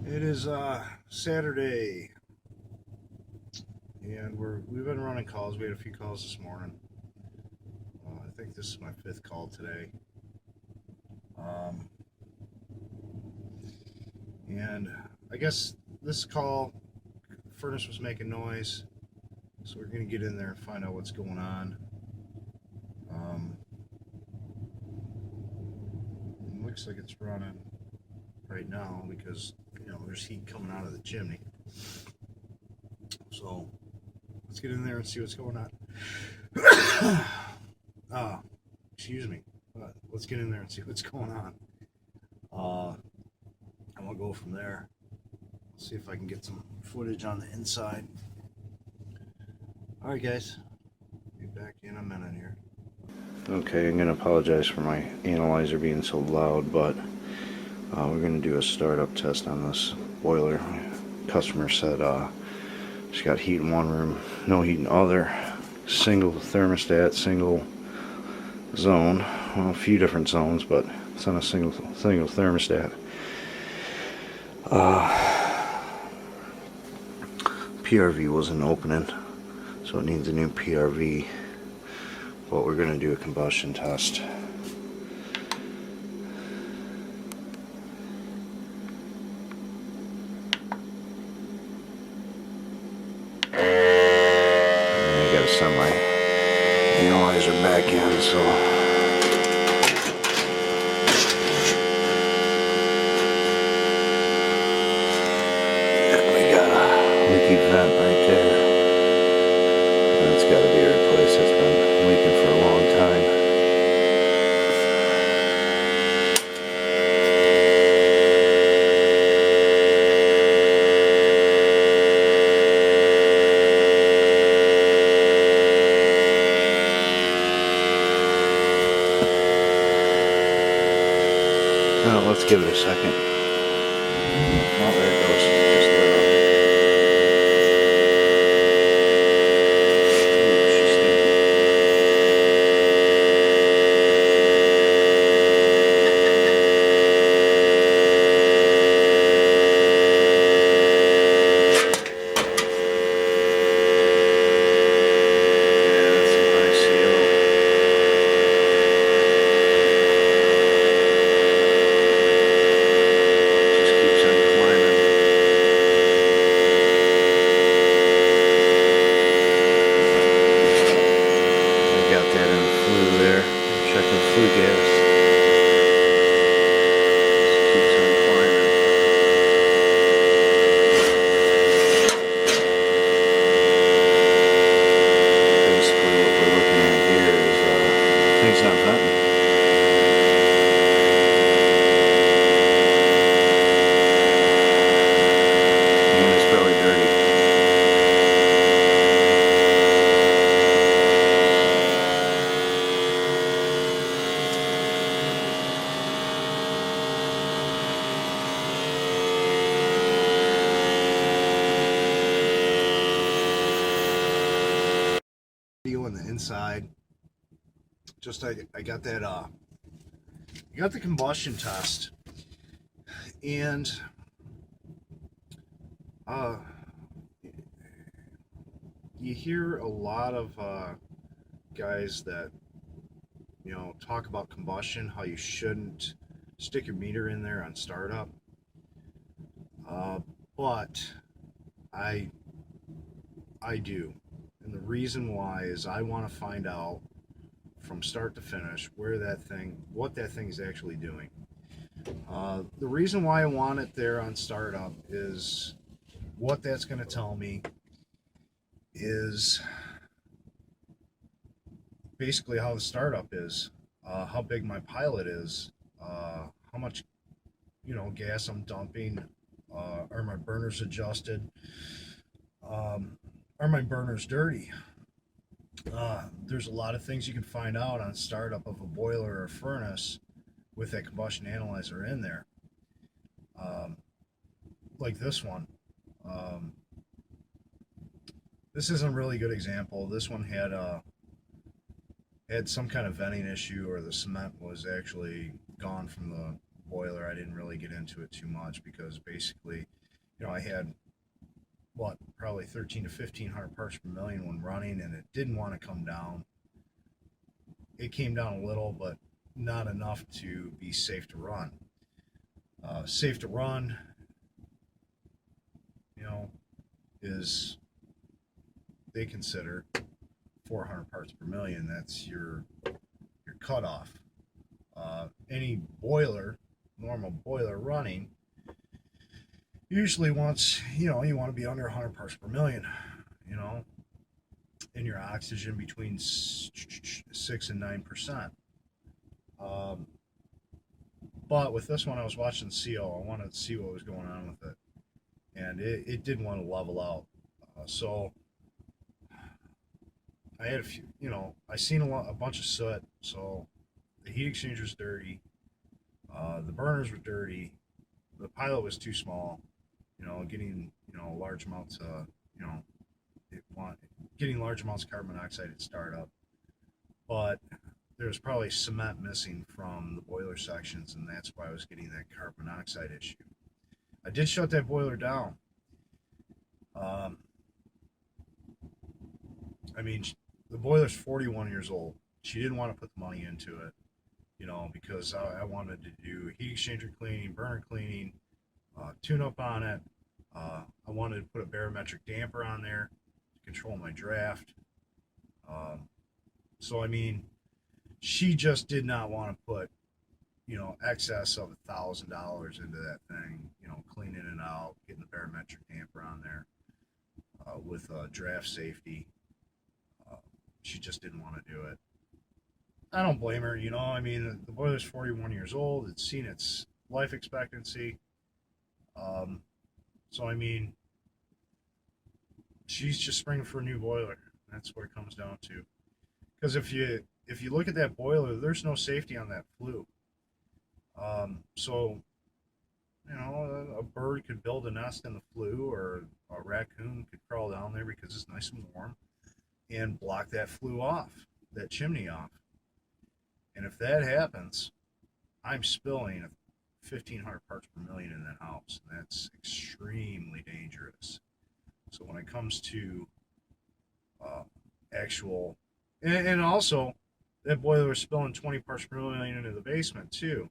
It is Saturday, and we've been running calls. We had a few calls this morning. I think this is my 5th call today. And I guess this call, furnace was making noise, so we're gonna get in there and find out what's going on. It looks like it's running right now because there's heat coming out of the chimney. So let's get in there and see what's going on. Excuse me. Let's get in there and see what's going on. And we'll go from there. See if I can get some footage on the inside. Alright guys, be back in a minute here. Okay, I'm going to apologize for my analyzer being so loud, but we're going to do a startup test on this boiler. Customer said she's got heat in one room, no heat in other. Single thermostat, single zone. Well, a few different zones, but it's on a single thermostat. PRV wasn't opening, so it needs a new PRV. But we're going to do a combustion test. I got to send my analyzer back in, so we got a leaky vent right there. That's got to be replaced. It's been leaking for a long time. Now let's give it a second. Oh, there it goes. Just lit up. On the inside, just I got that got the combustion test, and you hear a lot of guys that talk about combustion, how you shouldn't stick your meter in there on startup, but I do. And the reason why is I want to find out from start to finish what that thing is actually doing. The reason why I want it there on startup is what that's going to tell me is basically how the startup is, how big my pilot is, how much gas I'm dumping, are my burners adjusted, are my burners dirty? There's a lot of things you can find out on startup of a boiler or a furnace with that combustion analyzer in there. Like this one. This isn't a really good example. This one had some kind of venting issue, or the cement was actually gone from the boiler, I didn't really get into it too much because basically, you know, I had what, probably 13 to 1500 parts per million when running, and it didn't want to come down. It came down a little, but not enough to be safe to run. Safe to run, you know, is they consider 400 parts per million. That's your cutoff. Any boiler, normal boiler running, usually wants, you know, you want to be under 100 parts per million, you know, and your oxygen between 6 and 9%. But with this one, I was watching CO. I wanted to see what was going on with it, and it didn't want to level out. So I had a few, you know, I seen a bunch of soot. So the heat exchanger dirty, the burners were dirty, the pilot was too small. You know, getting, you know, large amounts of, you know, getting large amounts of carbon monoxide at startup. But there's probably cement missing from the boiler sections, and that's why I was getting that carbon monoxide issue. I did shut that boiler down. I mean, the boiler's 41 years old. She didn't want to put the money into it, you know, because I wanted to do heat exchanger cleaning, burner cleaning, tune up on it. I wanted to put a barometric damper on there to control my draft. So, I mean, she just did not want to put, you know, excess of $1,000 into that thing, you know, cleaning it out, getting the barometric damper on there with draft safety. She just didn't want to do it. I don't blame her, you know. I mean, the boiler's 41 years old. It's seen its life expectancy. So, I mean, she's just springing for a new boiler. That's what it comes down to. Because if you look at that boiler, there's no safety on that flue. So, you know, a bird could build a nest in the flue, or a raccoon could crawl down there because it's nice and warm and block that flue off, that chimney off. And if that happens, I'm spilling 1,500 parts per million in that house. And that's extremely dangerous. So when it comes to actual, and also that boiler is spilling 20 parts per million into the basement too.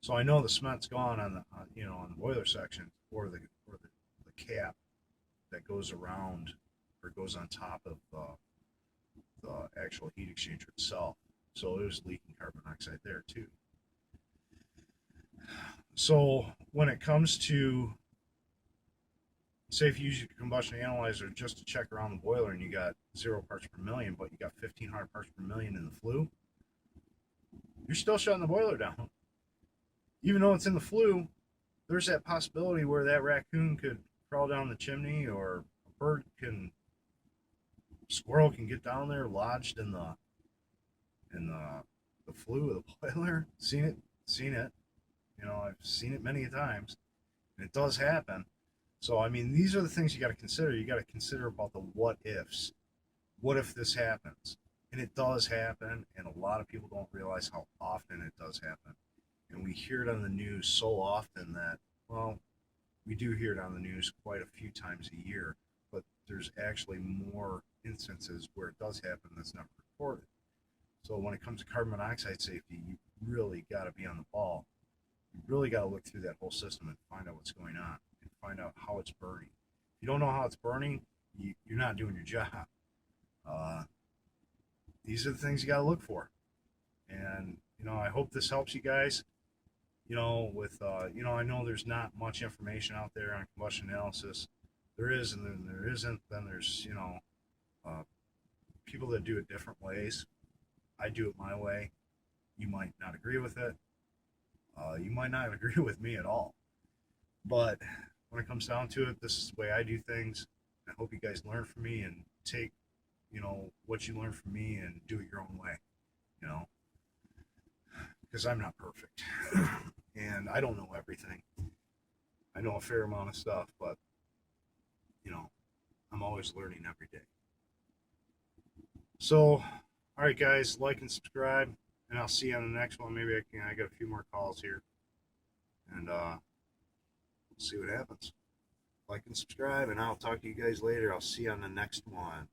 So I know the cement's gone on the you know, on the boiler section, or the cap that goes around or goes on top of the actual heat exchanger itself. So it was leaking carbon monoxide there too. So when it comes to, say if you use your combustion analyzer just to check around the boiler and you got 0 parts per million, but you got 1,500 parts per million in the flue, you're still shutting the boiler down. Even though it's in the flue, there's that possibility where that raccoon could crawl down the chimney, or a bird can, squirrel can get down there lodged in the flue of the boiler. Seen it. You know, I've seen it many times, and it does happen. So, I mean, these are the things you got to consider. You got to consider about the what ifs. What if this happens? And it does happen, and a lot of people don't realize how often it does happen. And we hear it on the news so often that, well, we do hear it on the news quite a few times a year, but there's actually more instances where it does happen that's not reported. So when it comes to carbon monoxide safety, you really got to be on the ball. You really got to look through that whole system and find out what's going on, and find out how it's burning. If you don't know how it's burning, you're not doing your job. These are the things you got to look for. And, you know, I hope this helps you guys. You know, with, you know, I know there's not much information out there on combustion analysis. There is, and then there isn't. Then there's, you know, people that do it different ways. I do it my way. You might not agree with it. You might not agree with me at all. But when it comes down to it, this is the way I do things. I hope you guys learn from me and take, you know, what you learn from me and do it your own way, you know, because I'm not perfect. And I don't know everything. I know a fair amount of stuff, but, you know, I'm always learning every day. So, all right, guys, like and subscribe, and I'll see you on the next one. Maybe I got a few more calls here. and see what happens. Like and subscribe, and I'll talk to you guys later. I'll see you on the next one.